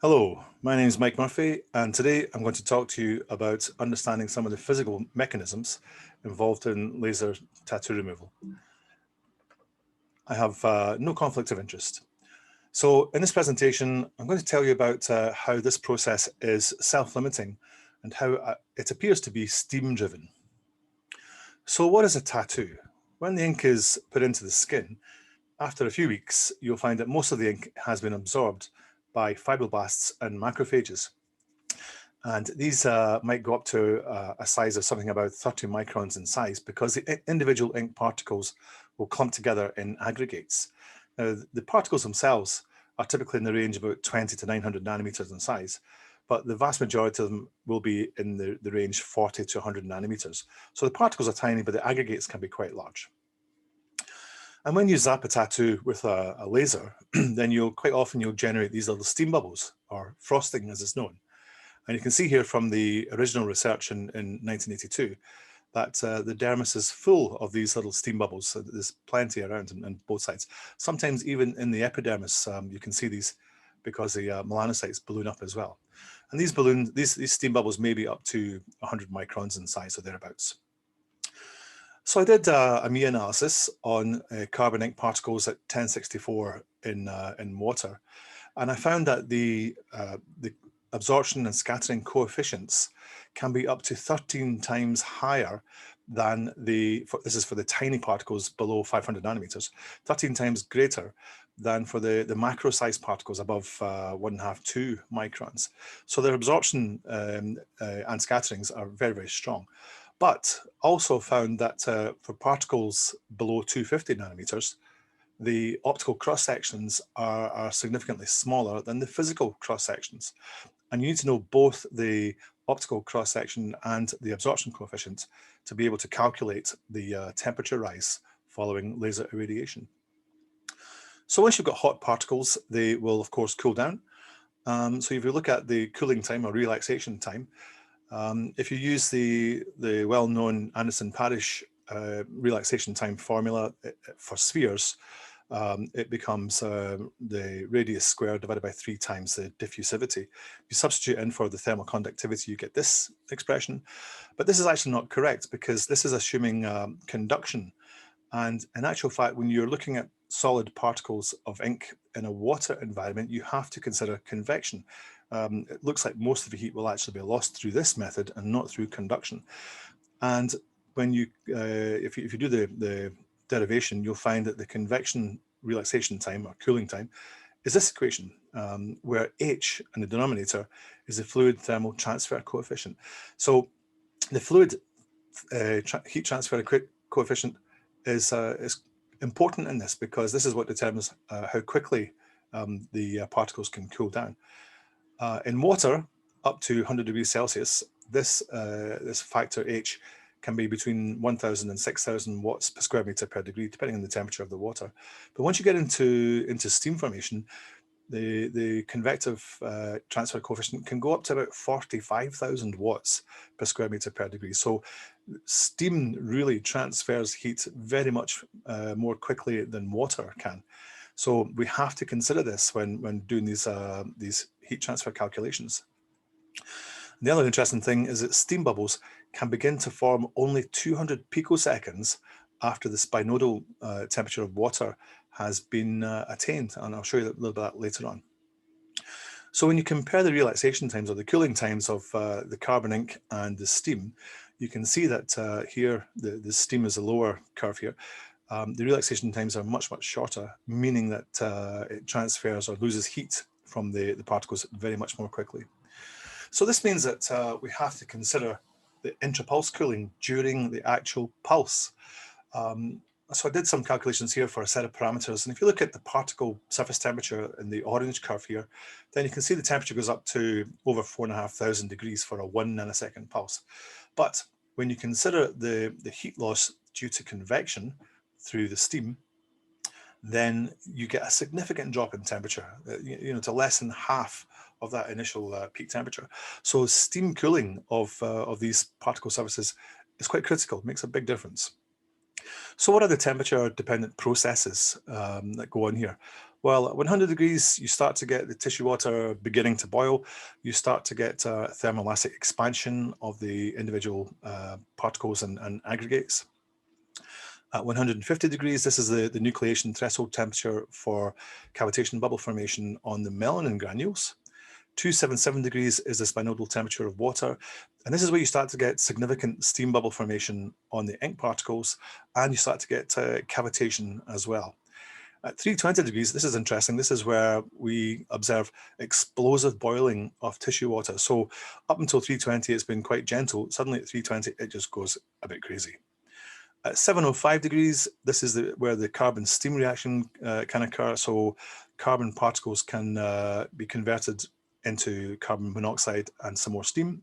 Hello, my name is Mike Murphy, and today I'm going to talk to you about understanding some of the physical mechanisms involved in laser tattoo removal. I have no conflict of interest. So in this presentation, I'm going to tell you about how this process is self-limiting and how it appears to be steam-driven. So what is a tattoo? When the ink is put into the skin, after a few weeks, you'll find that most of the ink has been absorbed by fibroblasts and macrophages. And these might go up to a size of something about 30 microns in size because the individual ink particles will clump together in aggregates. Now, the particles themselves are typically in the range of about 20 to 900 nanometers in size, but the vast majority of them will be in the range 40 to 100 nanometers. So the particles are tiny, but the aggregates can be quite large. And when you zap a tattoo with a laser, then quite often you'll generate these little steam bubbles, or frosting as it's known. And you can see here from the original research in 1982 that the dermis is full of these little steam bubbles. So there's plenty around on both sides. Sometimes even in the epidermis, you can see these because the melanocytes balloon up as well. And these steam bubbles may be up to 100 microns in size or thereabouts. So I did a MEA analysis on carbon ink particles at 1064 in water, and I found that the absorption and scattering coefficients can be up to 13 times higher than this is for the tiny particles below 500 nanometers, 13 times greater than for the macro sized particles above 1.5, 2 microns. So their absorption and scatterings are very, very strong. But also found that for particles below 250 nanometers, the optical cross sections are significantly smaller than the physical cross sections. And you need to know both the optical cross section and the absorption coefficient to be able to calculate the temperature rise following laser irradiation. So once you've got hot particles, they will of course cool down. So if you look at the cooling time or relaxation time, if you use the well-known Anderson-Parish relaxation time formula for spheres, it becomes the radius squared divided by 3 times the diffusivity. You substitute in for the thermal conductivity, you get this expression, but this is actually not correct because this is assuming conduction. And in actual fact, when you're looking at solid particles of ink in a water environment, you have to consider convection. It looks like most of the heat will actually be lost through this method and not through conduction. And when you, if you do the derivation, you'll find that the convection relaxation time or cooling time is this equation, where H in the denominator is the fluid thermal transfer coefficient. So the fluid heat transfer coefficient is important in this because this is what determines how quickly the particles can cool down. In water, up to 100 degrees Celsius, this factor H can be between 1,000 and 6,000 watts per square meter per degree, depending on the temperature of the water. But once you get into steam formation, the convective transfer coefficient can go up to about 45,000 watts per square meter per degree. So steam really transfers heat very much more quickly than water can. So we have to consider this when doing these heat transfer calculations. The other interesting thing is that steam bubbles can begin to form only 200 picoseconds after the spinodal temperature of water has been attained, and I'll show you a little bit of that later on. So when you compare the relaxation times or the cooling times of the carbon ink and the steam, you can see that here the steam is a lower curve here. The relaxation times are much, much shorter, meaning that it transfers or loses heat from the particles very much more quickly. So this means that we have to consider the intra-pulse cooling during the actual pulse. So I did some calculations here for a set of parameters, and if you look at the particle surface temperature in the orange curve here, then you can see the temperature goes up to over 4,500 degrees for a 1 nanosecond pulse. But when you consider the heat loss due to convection through the steam, then you get a significant drop in temperature, to less than half of that initial peak temperature. So steam cooling of these particle surfaces is quite critical, makes a big difference. So what are the temperature dependent processes that go on here? Well, at 100 degrees, you start to get the tissue water beginning to boil. You start to get thermoelastic expansion of the individual particles and aggregates. At 150 degrees, this is the nucleation threshold temperature for cavitation bubble formation on the melanin granules. 277 degrees is the spinodal temperature of water. And this is where you start to get significant steam bubble formation on the ink particles, and you start to get cavitation as well. At 320 degrees, this is interesting. This is where we observe explosive boiling of tissue water. So up until 320, it's been quite gentle. Suddenly at 320, it just goes a bit crazy. At 705 degrees, this is where the carbon steam reaction can occur. So carbon particles can be converted into carbon monoxide and some more steam.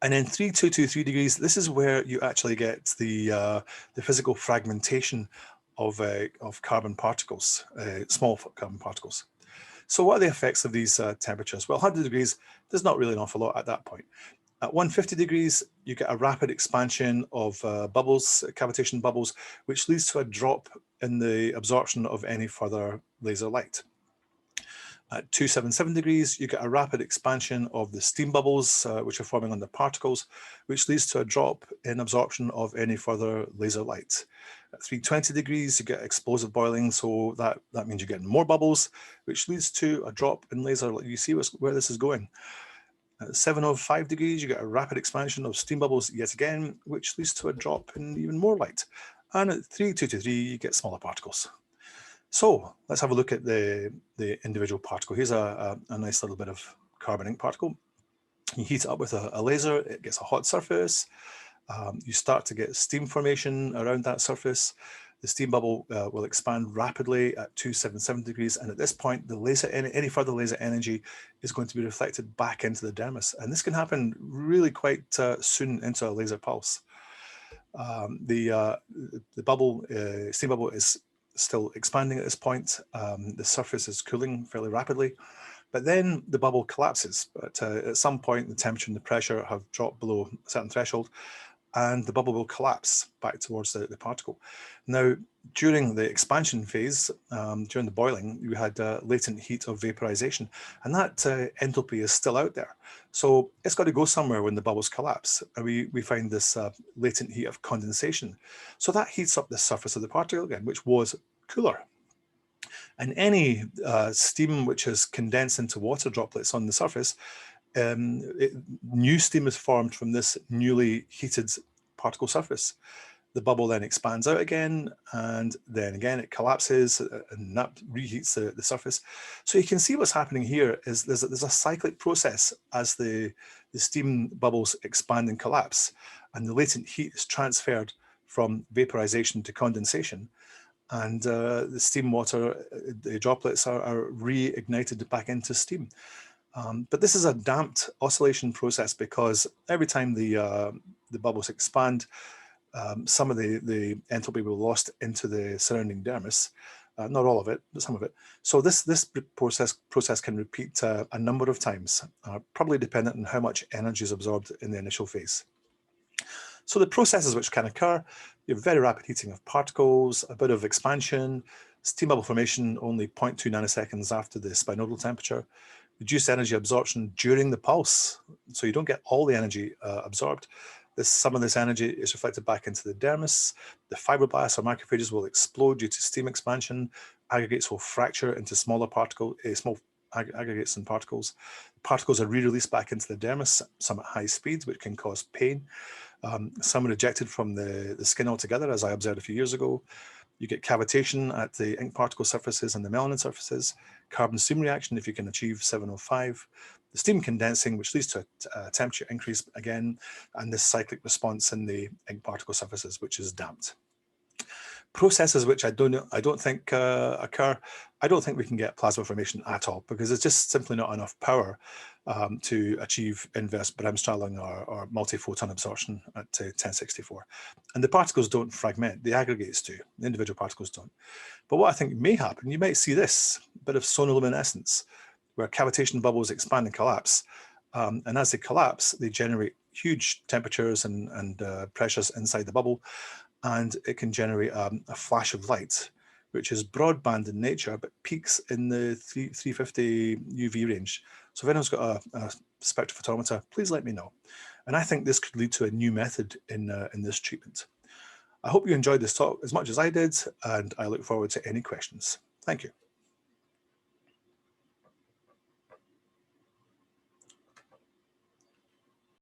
And then 3223 degrees, this is where you actually get the physical fragmentation of carbon particles, small carbon particles. So what are the effects of these temperatures? Well, 100 degrees, there's not really an awful lot at that point. At 150 degrees, you get a rapid expansion of bubbles, cavitation bubbles, which leads to a drop in the absorption of any further laser light. At 277 degrees, you get a rapid expansion of the steam bubbles, which are forming on the particles, which leads to a drop in absorption of any further laser light. At 320 degrees, you get explosive boiling, so that means you're getting more bubbles, which leads to a drop in laser light. You see where this is going. At 705 degrees, you get a rapid expansion of steam bubbles yet again, which leads to a drop in even more light. And at 3223, you get smaller particles. So let's have a look at the individual particle. Here's a nice little bit of carbon ink particle. You heat it up with a laser, it gets a hot surface. You start to get steam formation around that surface. The steam bubble will expand rapidly at 277 degrees. And at this point, any further laser energy is going to be reflected back into the dermis. And this can happen really quite soon into a laser pulse. The steam bubble is still expanding at this point. The surface is cooling fairly rapidly, but then the bubble collapses. But at some point, the temperature and the pressure have dropped below a certain threshold, and the bubble will collapse back towards the particle. Now, during the expansion phase, during the boiling, you had latent heat of vaporization, and that enthalpy is still out there. So it's got to go somewhere when the bubbles collapse. And we find this latent heat of condensation. So that heats up the surface of the particle again, which was cooler. And any steam which is condensed into water droplets on the surface, new steam is formed from this newly heated particle surface. The bubble then expands out again, and then again it collapses, and that reheats the surface. So you can see what's happening here is there's a cyclic process as the steam bubbles expand and collapse, and the latent heat is transferred from vaporization to condensation. And the steam water, the droplets are reignited back into steam. But this is a damped oscillation process because every time the bubbles expand, some of the enthalpy will be lost into the surrounding dermis. Not all of it, but some of it. So this process can repeat a number of times, probably dependent on how much energy is absorbed in the initial phase. So the processes which can occur, you have very rapid heating of particles, a bit of expansion, steam bubble formation only 0.2 nanoseconds after the spinodal temperature, reduced energy absorption during the pulse, so you don't get all the energy absorbed. Some of this energy is reflected back into the dermis. The fibroblasts or macrophages will explode due to steam expansion. Aggregates will fracture into smaller small aggregates and particles. Particles are re-released back into the dermis, some at high speeds, which can cause pain. Some are ejected from the skin altogether, as I observed a few years ago. You get cavitation at the ink particle surfaces and the melanin surfaces, carbon steam reaction if you can achieve 705, the steam condensing, which leads to a temperature increase again, and this cyclic response in the ink particle surfaces, which is damped. Processes which I don't think occur, I don't think we can get plasma formation at all, because there's just simply not enough power to achieve inverse Bremsstrahlung or multi-photon absorption at 1064. And the particles don't fragment, the aggregates do, the individual particles don't. But what I think may happen, you might see this bit of sonoluminescence, where cavitation bubbles expand and collapse. And as they collapse, they generate huge temperatures and pressures inside the bubble, and it can generate a flash of light, which is broadband in nature, but peaks in the 350 UV range. So if anyone's got a spectrophotometer, please let me know. And I think this could lead to a new method in this treatment. I hope you enjoyed this talk as much as I did, and I look forward to any questions. Thank you.